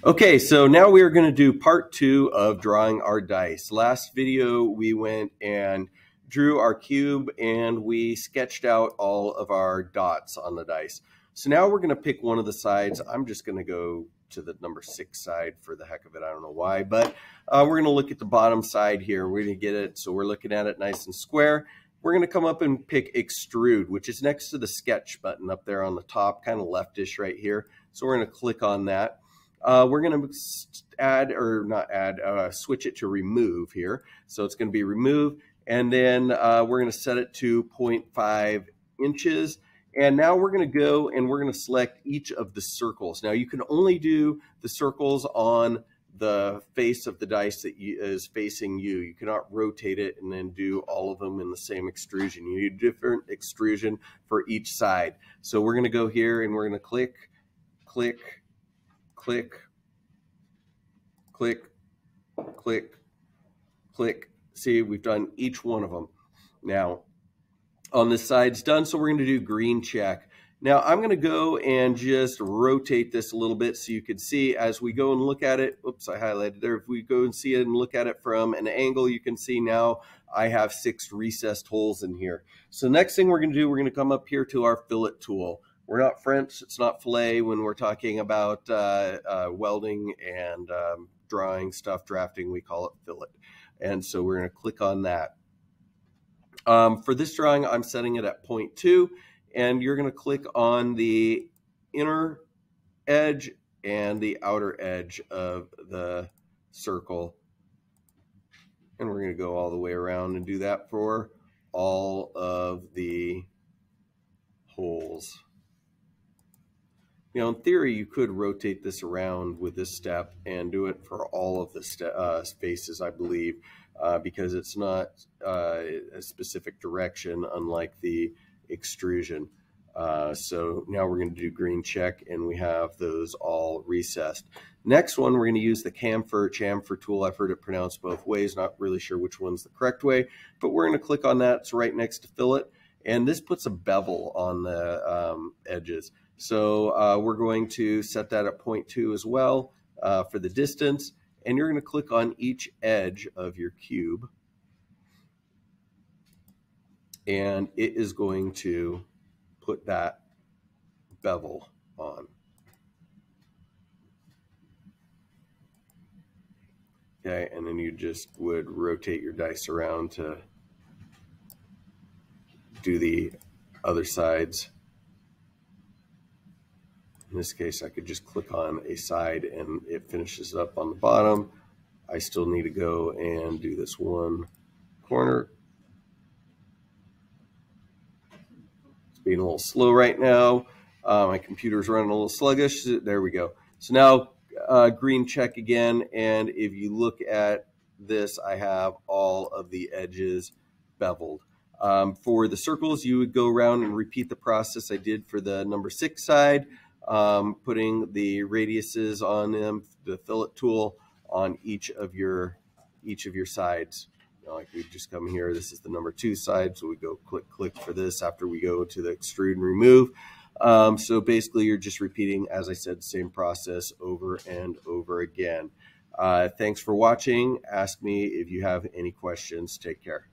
Okay, so now we are going to do part 2 of drawing our dice. Last video we went and drew our cube and we sketched out all of our dots on the dice. So now we're going to pick one of the sides. I'm just going to go to the number 6 side for the heck of it. I don't know why, but we're going to look at the bottom side here. We're going to get it, so we're looking at it nice and square. We're going to come up and pick extrude, which is next to the sketch button up there on the top, kind of leftish right here. So we're going to click on that. We're going to switch it to remove here. So it's going to be remove, and then we're going to set it to 0.5 inches. And now we're going to go and we're going to select each of the circles. Now you can only do the circles on the face of the dice that is facing you. You cannot rotate it and then do all of them in the same extrusion. You need different extrusion for each side. So we're going to go here and we're going to click, click, click, click, click, click. See, we've done each one of them. Now, on this side's done, so we're going to do green check. Now, I'm going to go and just rotate this a little bit so you can see as we go and look at it. Oops, I highlighted there. If we go and see it and look at it from an angle, you can see now I have 6 recessed holes in here. So next thing we're going to do, we're going to come up here to our fillet tool. We're not French, it's not fillet when we're talking about welding and drawing stuff, drafting, we call it fillet. And so we're going to click on that. For this drawing, I'm setting it at 0.2, and you're going to click on the inner edge and the outer edge of the circle. And we're going to go all the way around and do that for all of the holes. You know, in theory, you could rotate this around with this step and do it for all of the faces, I believe, because it's not a specific direction, unlike the extrusion. So now we're going to do green check, and we have those all recessed. Next one, we're going to use the chamfer tool. I've heard it pronounced both ways, not really sure which one's the correct way, but we're going to click on that. It's right next to fillet, and this puts a bevel on the edges. So we're going to set that at 0.2 as well for the distance. And you're going to click on each edge of your cube. And it is going to put that bevel on. Okay, and then you just would rotate your dice around to do the other sides. In this case, I could just click on a side and it finishes up on the bottom. I still need to go and do this one corner. It's being a little slow right now. My computer's running a little sluggish. There we go. So now green check again. And if you look at this, I have all of the edges beveled. For the circles, you would go around and repeat the process I did for the number 6 side. Putting the radiuses on them, the fillet tool on each of your sides. You know, like we just come here, this is the number 2 side, so we go click for this after we go to the extrude and remove. So basically you're just repeating, as I said, the same process over and over again. Thanks for watching. Ask me if you have any questions. Take care.